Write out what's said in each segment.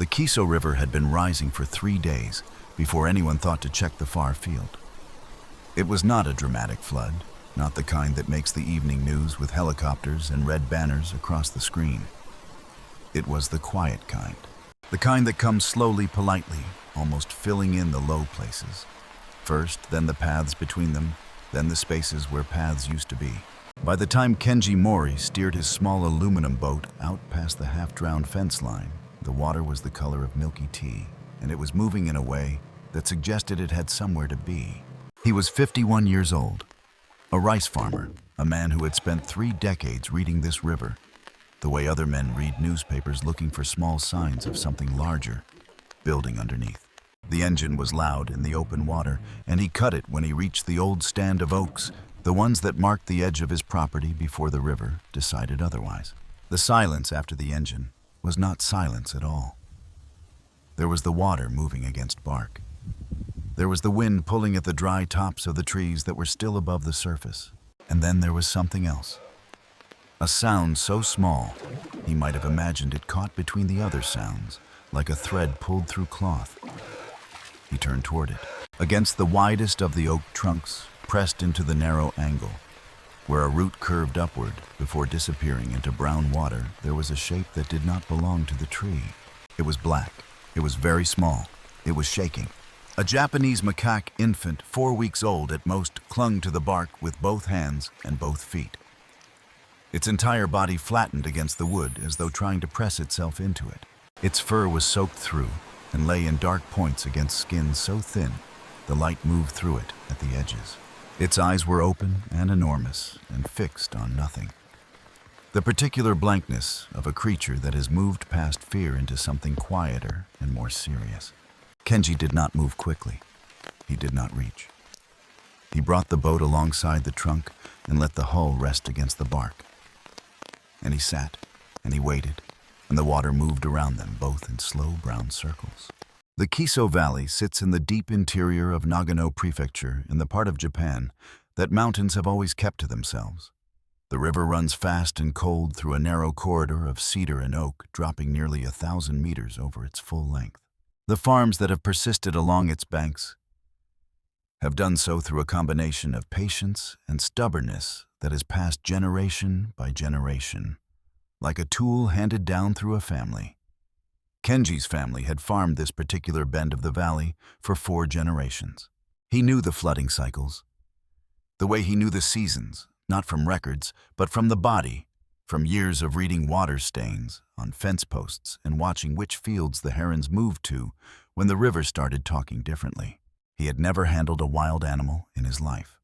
The Kiso River had been rising for 3 days before anyone thought to check the far field. It was not a dramatic flood, not the kind that makes the evening news with helicopters and red banners across the screen. It was the quiet kind. The kind that comes slowly, politely, almost filling in the low places. First, then the paths between them, then the spaces where paths used to be. By the time Kenji Mori steered his small aluminum boat out past the half-drowned fence line, the water was the color of milky tea, and it was moving in a way that suggested it had somewhere to be. He was 51 years old, a rice farmer, a man who had spent 3 decades reading this river, the way other men read newspapers looking for small signs of something larger, building underneath. The engine was loud in the open water, and he cut it when he reached the old stand of oaks, the ones that marked the edge of his property before the river decided otherwise. The silence after the engine was not silence at all. There was the water moving against bark. There was the wind pulling at the dry tops of the trees that were still above the surface. And then there was something else. A sound so small, he might have imagined it caught between the other sounds, like a thread pulled through cloth. He turned toward it. Against the widest of the oak trunks, pressed into the narrow angle, where a root curved upward before disappearing into brown water, there was a shape that did not belong to the tree. It was black. It was very small. It was shaking. A Japanese macaque infant, 4 weeks old at most, clung to the bark with both hands and both feet. Its entire body flattened against the wood as though trying to press itself into it. Its fur was soaked through and lay in dark points against skin so thin the light moved through it at the edges. Its eyes were open and enormous and fixed on nothing. The particular blankness of a creature that has moved past fear into something quieter and more serious. Kenji did not move quickly. He did not reach. He brought the boat alongside the trunk and let the hull rest against the bark. And he sat, and he waited, and the water moved around them, both in slow brown circles. The Kiso Valley sits in the deep interior of Nagano Prefecture in the part of Japan that mountains have always kept to themselves. The river runs fast and cold through a narrow corridor of cedar and oak, dropping nearly 1,000 meters over its full length. The farms that have persisted along its banks have done so through a combination of patience and stubbornness that has passed generation by generation, like a tool handed down through a family. Kenji's family had farmed this particular bend of the valley for 4 generations. He knew the flooding cycles, the way he knew the seasons, not from records, but from the body, from years of reading water stains on fence posts and watching which fields the herons moved to when the river started talking differently. He had never handled a wild animal in his life.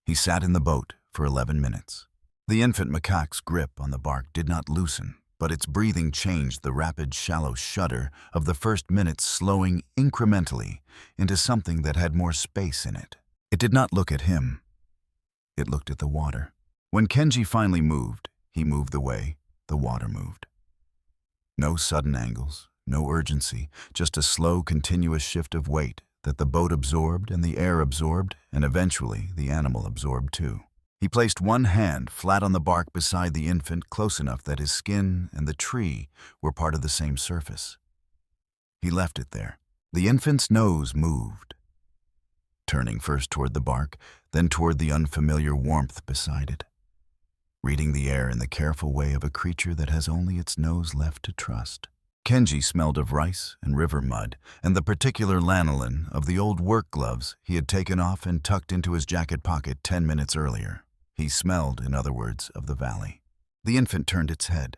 He sat in the boat for 11 minutes. The infant macaque's grip on the bark did not loosen, but its breathing changed the rapid, shallow shudder of the first minutes, slowing incrementally into something that had more space in it. It did not look at him. It looked at the water. When Kenji finally moved, he moved the way the water moved. No sudden angles, no urgency, just a slow, continuous shift of weight that the boat absorbed and the air absorbed, and eventually the animal absorbed too. He placed one hand flat on the bark beside the infant, close enough that his skin and the tree were part of the same surface. He left it there. The infant's nose moved, turning first toward the bark, then toward the unfamiliar warmth beside it, reading the air in the careful way of a creature that has only its nose left to trust. Kenji smelled of rice and river mud and the particular lanolin of the old work gloves he had taken off and tucked into his jacket pocket 10 minutes earlier. He smelled, in other words, of the valley. The infant turned its head.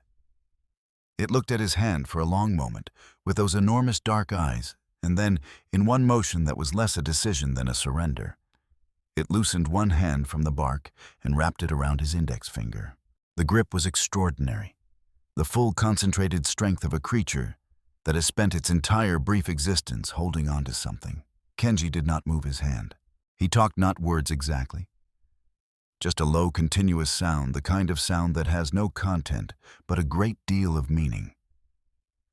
It looked at his hand for a long moment with those enormous dark eyes, and then, in one motion that was less a decision than a surrender, it loosened one hand from the bark and wrapped it around his index finger. The grip was extraordinary, the full concentrated strength of a creature that has spent its entire brief existence holding on to something. Kenji did not move his hand. He talked not words exactly, just a low, continuous sound, the kind of sound that has no content, but a great deal of meaning.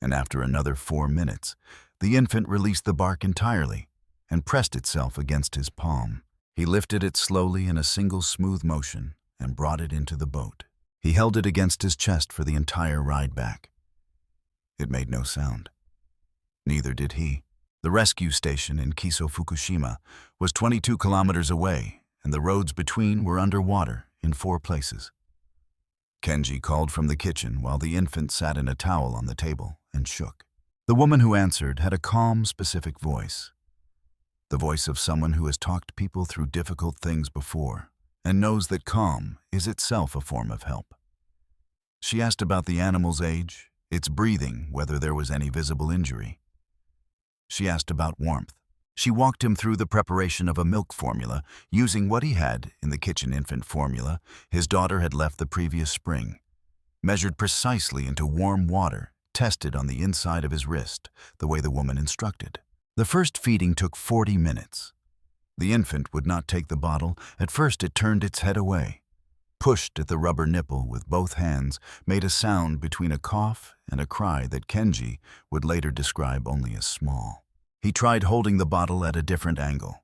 And after another 4 minutes, the infant released the bark entirely and pressed itself against his palm. He lifted it slowly in a single smooth motion and brought it into the boat. He held it against his chest for the entire ride back. It made no sound. Neither did he. The rescue station in Kiso, Fukushima, was 22 kilometers away, and the roads between were underwater in 4 places. Kenji called from the kitchen while the infant sat in a towel on the table and shook. The woman who answered had a calm, specific voice. The voice of someone who has talked people through difficult things before and knows that calm is itself a form of help. She asked about the animal's age, its breathing, whether there was any visible injury. She asked about warmth. She walked him through the preparation of a milk formula using what he had in the kitchen infant formula his daughter had left the previous spring, measured precisely into warm water, tested on the inside of his wrist, the way the woman instructed. The first feeding took 40 minutes. The infant would not take the bottle. At first it turned its head away, pushed at the rubber nipple with both hands, made a sound between a cough and a cry that Kenji would later describe only as small. He tried holding the bottle at a different angle.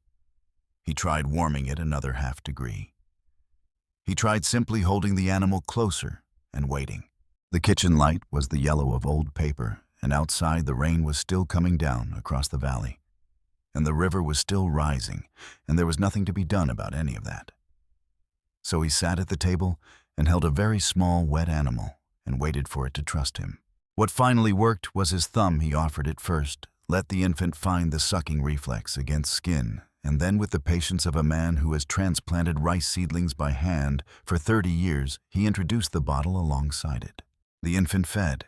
He tried warming it another half degree. He tried simply holding the animal closer and waiting. The kitchen light was the yellow of old paper, and outside the rain was still coming down across the valley. And the river was still rising, and there was nothing to be done about any of that. So he sat at the table and held a very small, wet animal and waited for it to trust him. What finally worked was his thumb. He offered it first, let the infant find the sucking reflex against skin, and then with the patience of a man who has transplanted rice seedlings by hand for 30 years, he introduced the bottle alongside it. The infant fed.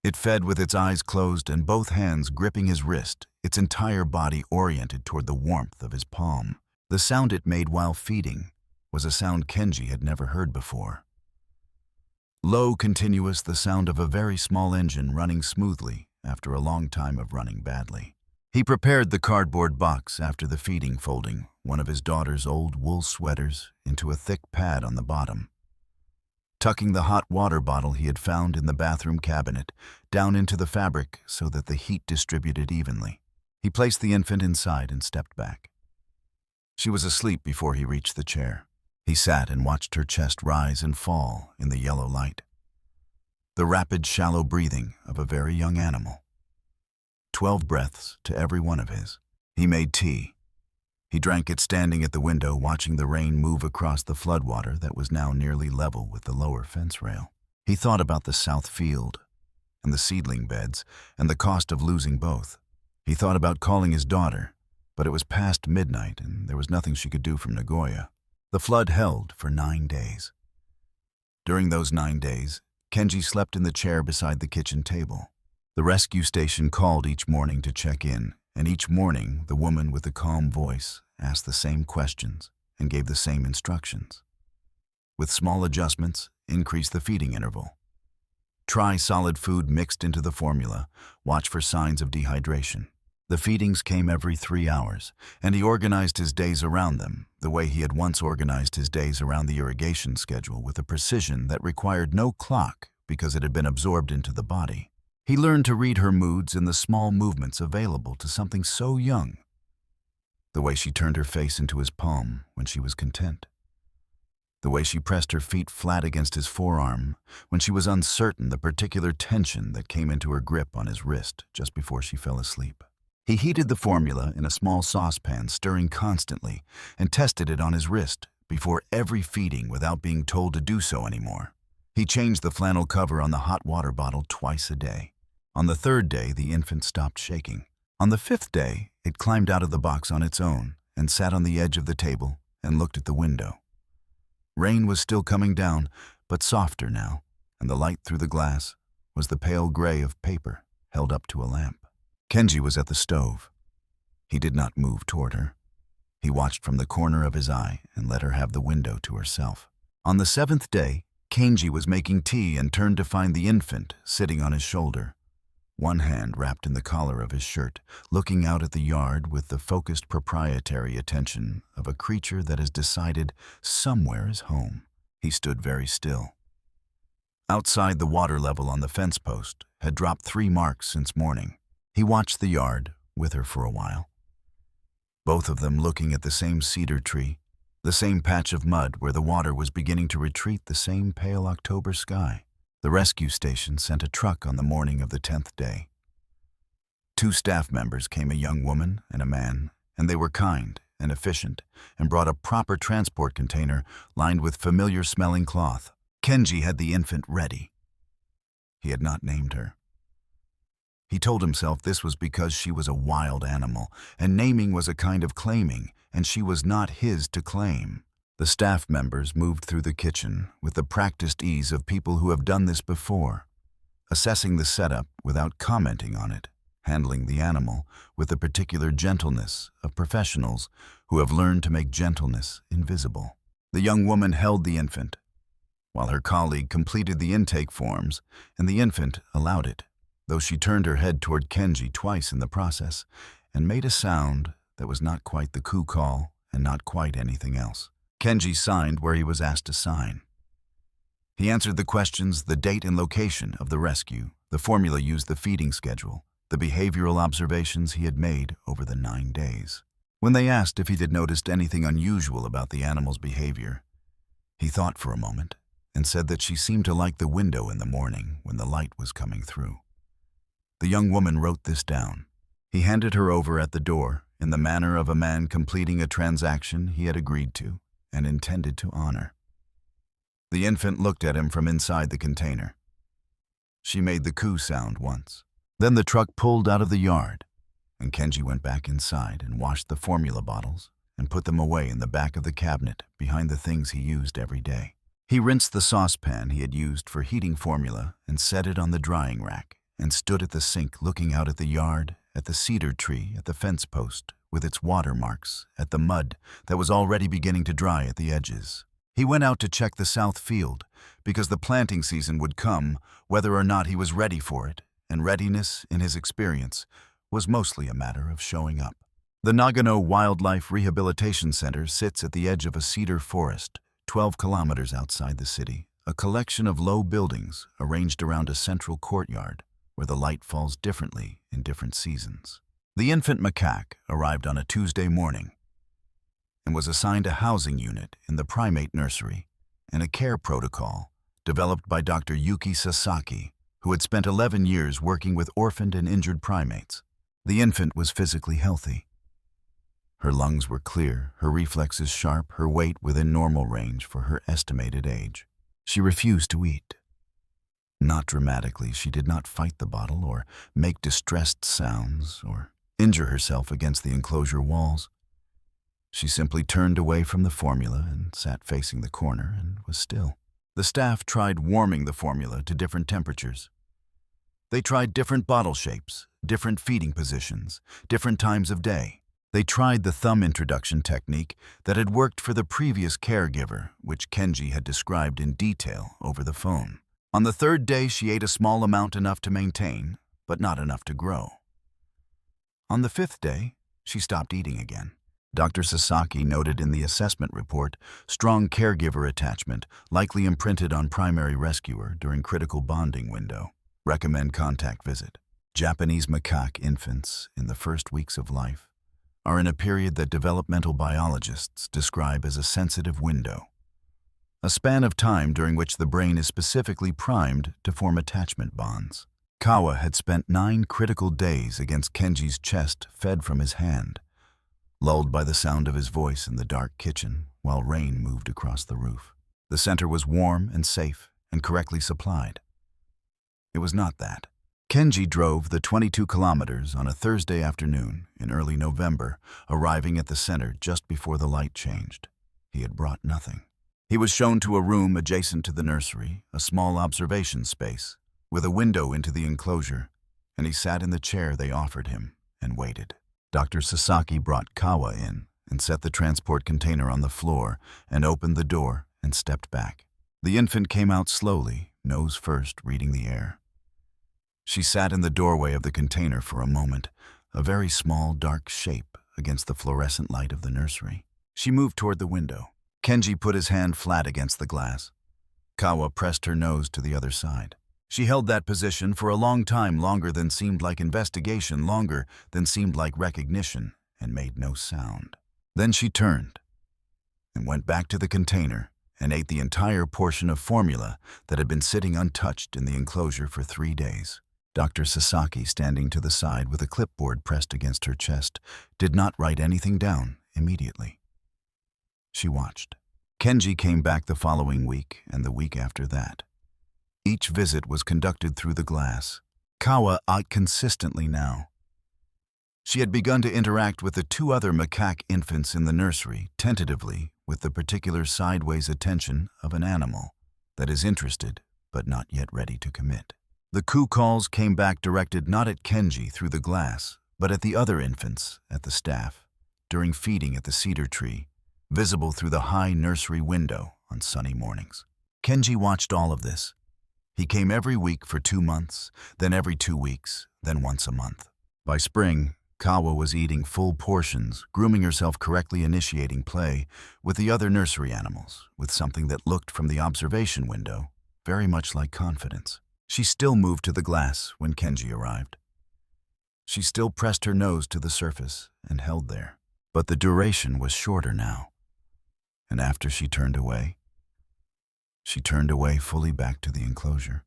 It fed with its eyes closed and both hands gripping his wrist, its entire body oriented toward the warmth of his palm. The sound it made while feeding was a sound Kenji had never heard before. Low, continuous, the sound of a very small engine running smoothly after a long time of running badly. He prepared the cardboard box after the feeding, folding one of his daughter's old wool sweaters into a thick pad on the bottom. Tucking the hot water bottle he had found in the bathroom cabinet down into the fabric so that the heat distributed evenly. He placed the infant inside and stepped back. She was asleep before he reached the chair. He sat and watched her chest rise and fall in the yellow light. The rapid, shallow breathing of a very young animal. 12 breaths to every one of his. He made tea. He drank it standing at the window, watching the rain move across the floodwater that was now nearly level with the lower fence rail. He thought about the south field and the seedling beds and the cost of losing both. He thought about calling his daughter, but it was past midnight and there was nothing she could do from Nagoya. The flood held for 9 days. During those 9 days, Kenji slept in the chair beside the kitchen table. The rescue station called each morning to check in, and each morning the woman with the calm voice asked the same questions and gave the same instructions. With small adjustments, increase the feeding interval. Try solid food mixed into the formula. Watch for signs of dehydration. The feedings came every 3 hours, and he organized his days around them, the way he had once organized his days around the irrigation schedule with a precision that required no clock because it had been absorbed into the body. He learned to read her moods in the small movements available to something so young. The way she turned her face into his palm when she was content. The way she pressed her feet flat against his forearm when she was uncertain, the particular tension that came into her grip on his wrist just before she fell asleep. He heated the formula in a small saucepan, stirring constantly, and tested it on his wrist before every feeding without being told to do so anymore. He changed the flannel cover on the hot water bottle twice a day. On the 3rd day, the infant stopped shaking. On the 5th day, it climbed out of the box on its own and sat on the edge of the table and looked at the window. Rain was still coming down, but softer now, and the light through the glass was the pale gray of paper held up to a lamp. Kenji was at the stove. He did not move toward her. He watched from the corner of his eye and let her have the window to herself. On the 7th day, Kenji was making tea and turned to find the infant sitting on his shoulder. One hand wrapped in the collar of his shirt, looking out at the yard with the focused proprietary attention of a creature that has decided somewhere is home. He stood very still. Outside, the water level on the fence post had dropped 3 marks since morning. He watched the yard with her for a while. Both of them looking at the same cedar tree, the same patch of mud where the water was beginning to retreat, the same pale October sky. The rescue station sent a truck on the morning of the 10th day. 2 staff members came, a young woman and a man, and they were kind and efficient and brought a proper transport container lined with familiar-smelling cloth. Kenji had the infant ready. He had not named her. He told himself this was because she was a wild animal, and naming was a kind of claiming, and she was not his to claim. The staff members moved through the kitchen with the practiced ease of people who have done this before, assessing the setup without commenting on it, handling the animal with the particular gentleness of professionals who have learned to make gentleness invisible. The young woman held the infant, while her colleague completed the intake forms, and the infant allowed it, though she turned her head toward Kenji twice in the process and made a sound that was not quite the coo call and not quite anything else. Kenji signed where he was asked to sign. He answered the questions, the date and location of the rescue, the formula used, the feeding schedule, the behavioral observations he had made over the 9 days. When they asked if he had noticed anything unusual about the animal's behavior, he thought for a moment and said that she seemed to like the window in the morning when the light was coming through. The young woman wrote this down. He handed her over at the door in the manner of a man completing a transaction he had agreed to and intended to honor. The infant looked at him from inside the container. She made the coo sound once. Then the truck pulled out of the yard, and Kenji went back inside and washed the formula bottles and put them away in the back of the cabinet behind the things he used every day. He rinsed the saucepan he had used for heating formula and set it on the drying rack and stood at the sink looking out at the yard, at the cedar tree, at the fence post with its watermarks, at the mud that was already beginning to dry at the edges. He went out to check the south field because the planting season would come whether or not he was ready for it, and readiness, in his experience, was mostly a matter of showing up. The Nagano Wildlife Rehabilitation Center sits at the edge of a cedar forest, 12 kilometers outside the city, a collection of low buildings arranged around a central courtyard where the light falls differently in different seasons. The infant macaque arrived on a Tuesday morning and was assigned a housing unit in the Primate nursery and a care protocol developed by Dr. Yuki Sasaki, who had spent 11 years working with orphaned and injured primates. The infant was physically healthy. Her lungs were clear, her reflexes sharp, her weight within normal range for her estimated age. She refused to eat. Not dramatically, she did not fight the bottle or make distressed sounds or injure herself against the enclosure walls. She simply turned away from the formula and sat facing the corner and was still. The staff tried warming the formula to different temperatures. They tried different bottle shapes, different feeding positions, different times of day. They tried the thumb introduction technique that had worked for the previous caregiver, which Kenji had described in detail over the phone. On the 3rd day, she ate a small amount, enough to maintain, but not enough to grow. On the 5th day, she stopped eating again. Dr. Sasaki noted in the assessment report strong caregiver attachment, likely imprinted on primary rescuer during critical bonding window. Recommend contact visit. Japanese macaque infants in the first weeks of life are in a period that developmental biologists describe as a sensitive window, a span of time during which the brain is specifically primed to form attachment bonds. Kawa had spent 9 critical days against Kenji's chest, fed from his hand, lulled by the sound of his voice in the dark kitchen while rain moved across the roof. The center was warm and safe and correctly supplied. It was not that. Kenji drove the 22 kilometers on a Thursday afternoon in early November, arriving at the center just before the light changed. He had brought nothing. He was shown to a room adjacent to the nursery, a small observation space, with a window into the enclosure, and he sat in the chair they offered him and waited. Dr. Sasaki brought Kawa in and set the transport container on the floor and opened the door and stepped back. The infant came out slowly, nose first, reading the air. She sat in the doorway of the container for a moment, a very small, dark shape against the fluorescent light of the nursery. She moved toward the window. Kenji put his hand flat against the glass. Kawa pressed her nose to the other side. She held that position for a long time, longer than seemed like investigation, longer than seemed like recognition, and made no sound. Then she turned and went back to the container and ate the entire portion of formula that had been sitting untouched in the enclosure for 3 days. Dr. Sasaki, standing to the side with a clipboard pressed against her chest, did not write anything down immediately. She watched. Kenji came back the following week and the week after that. Each visit was conducted through the glass. Kawa ate consistently now. She had begun to interact with the two other macaque infants in the nursery, tentatively, with the particular sideways attention of an animal that is interested but not yet ready to commit. The coo calls came back directed not at Kenji through the glass, but at the other infants, at the staff, during feeding at the cedar tree, visible through the high nursery window on sunny mornings. Kenji watched all of this. He came every week for 2 months, then every 2 weeks, then once a month. By spring, Kawa was eating full portions, grooming herself correctly, initiating play with the other nursery animals, with something that looked from the observation window very much like confidence. She still moved to the glass when Kenji arrived. She still pressed her nose to the surface and held there, but the duration was shorter now. And after she turned away fully back to the enclosure.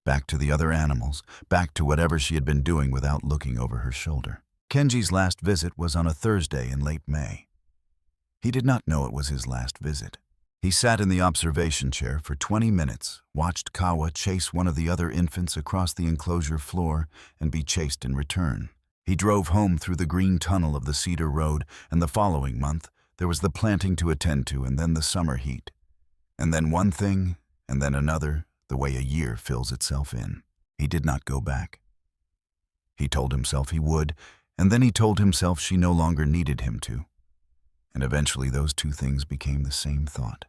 Back to the other animals, back to whatever she had been doing without looking over her shoulder. Kenji's last visit was on a Thursday in late May. He did not know it was his last visit. He sat in the observation chair for 20 minutes, watched Kawa chase one of the other infants across the enclosure floor and be chased in return. He drove home through the green tunnel of the Cedar Road, and the following month, there was the planting to attend to, and then the summer heat. And then one thing, and then another, the way a year fills itself in. He did not go back. He told himself he would, and then he told himself she no longer needed him to. And eventually those two things became the same thought,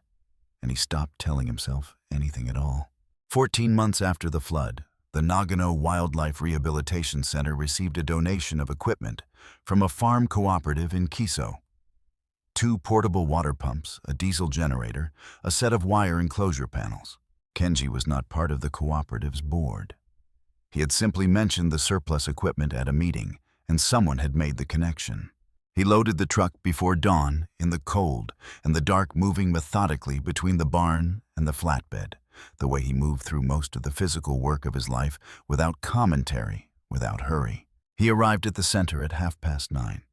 and he stopped telling himself anything at all. 14 months after the flood, the Nagano Wildlife Rehabilitation Center received a donation of equipment from a farm cooperative in Kiso. 2 portable water pumps, a diesel generator, a set of wire enclosure panels. Kenji was not part of the cooperative's board. He had simply mentioned the surplus equipment at a meeting, and someone had made the connection. He loaded the truck before dawn, in the cold, and the dark, moving methodically between the barn and the flatbed, the way he moved through most of the physical work of his life, without commentary, without hurry. He arrived at the center at 9:30.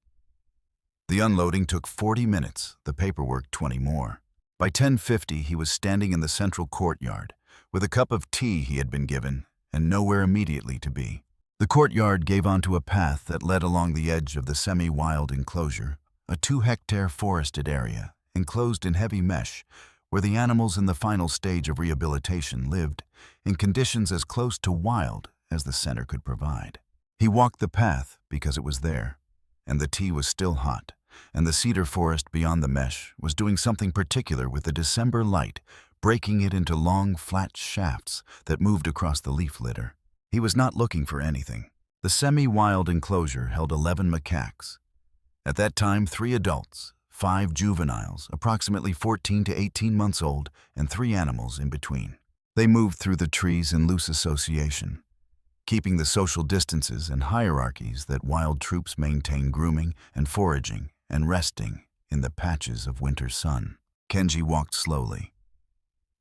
The unloading took 40 minutes, the paperwork 20 more. By 10:50, he was standing in the central courtyard, with a cup of tea he had been given, and nowhere immediately to be. The courtyard gave onto a path that led along the edge of the semi-wild enclosure, a 2-hectare forested area, enclosed in heavy mesh, where the animals in the final stage of rehabilitation lived, in conditions as close to wild as the center could provide. He walked the path because it was there, and the tea was still hot, and the cedar forest beyond the mesh was doing something particular with the December light, breaking it into long, flat shafts that moved across the leaf litter. He was not looking for anything. The semi-wild enclosure held 11 macaques. At that time, 3 adults, 5 juveniles, approximately 14 to 18 months old, and 3 animals in between. They moved through the trees in loose association, keeping the social distances and hierarchies that wild troops maintain, grooming and foraging and resting in the patches of winter sun. Kenji walked slowly.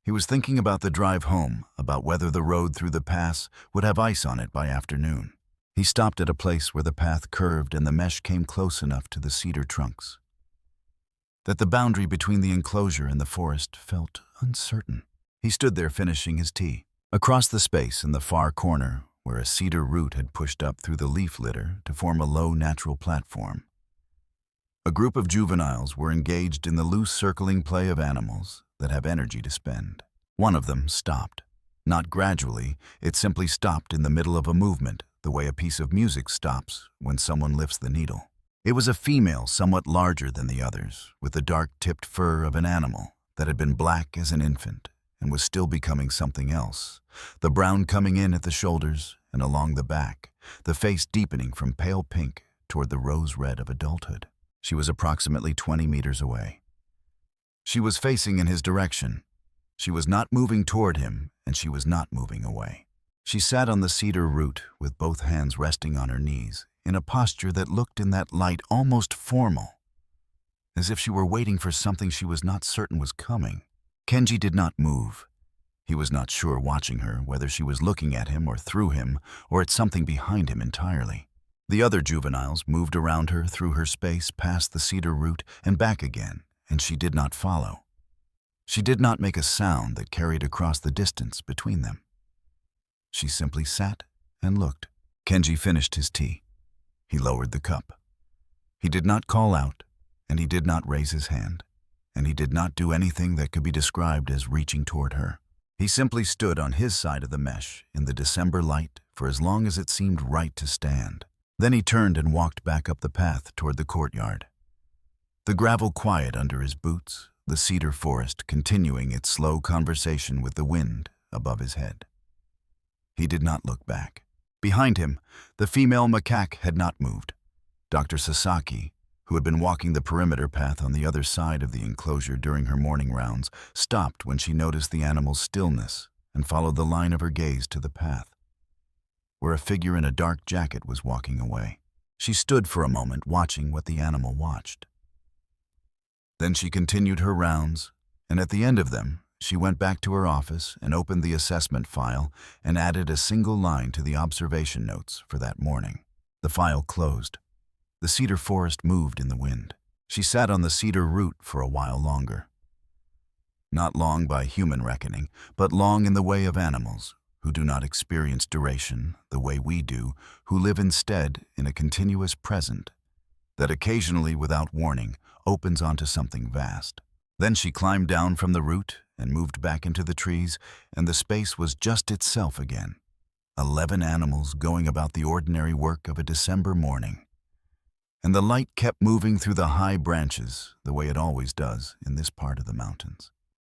He was thinking about the drive home, about whether the road through the pass would have ice on it by afternoon. He stopped at a place where the path curved and the mesh came close enough to the cedar trunks that the boundary between the enclosure and the forest felt uncertain. He stood there finishing his tea. Across the space in the far corner, where a cedar root had pushed up through the leaf litter to form a low natural platform, a group of juveniles were engaged in the loose circling play of animals that have energy to spend. One of them stopped. Not gradually, it simply stopped in the middle of a movement, the way a piece of music stops when someone lifts the needle. It was a female somewhat larger than the others, with the dark-tipped fur of an animal that had been black as an infant and was still becoming something else, the brown coming in at the shoulders and along the back, the face deepening from pale pink toward the rose red of adulthood. She was approximately 20 meters away. She was facing in his direction. She was not moving toward him, and she was not moving away. She sat on the cedar root with both hands resting on her knees, in a posture that looked in that light almost formal, as if she were waiting for something she was not certain was coming. Kenji did not move. He was not sure, watching her, whether she was looking at him or through him, or at something behind him entirely. The other juveniles moved around her, through her space, past the cedar root and back again, and she did not follow. She did not make a sound that carried across the distance between them. She simply sat and looked. Kenji finished his tea. He lowered the cup. He did not call out, and he did not raise his hand, and he did not do anything that could be described as reaching toward her. He simply stood on his side of the mesh in the December light for as long as it seemed right to stand. Then he turned and walked back up the path toward the courtyard. The gravel quiet under his boots, the cedar forest continuing its slow conversation with the wind above his head. He did not look back. Behind him, the female macaque had not moved. Dr. Sasaki, who had been walking the perimeter path on the other side of the enclosure during her morning rounds, stopped when she noticed the animal's stillness and followed the line of her gaze to the path, where a figure in a dark jacket was walking away. She stood for a moment, watching what the animal watched. Then she continued her rounds, and at the end of them, she went back to her office and opened the assessment file and added a single line to the observation notes for that morning. The file closed. The cedar forest moved in the wind. She sat on the cedar root for a while longer. Not long by human reckoning, but long in the way of animals, who do not experience duration the way we do, who live instead in a continuous present that occasionally, without warning, opens onto something vast. Then she climbed down from the root and moved back into the trees, and the space was just itself again. 11 animals going about the ordinary work of a December morning. And the light kept moving through the high branches the way it always does in this part of the mountains.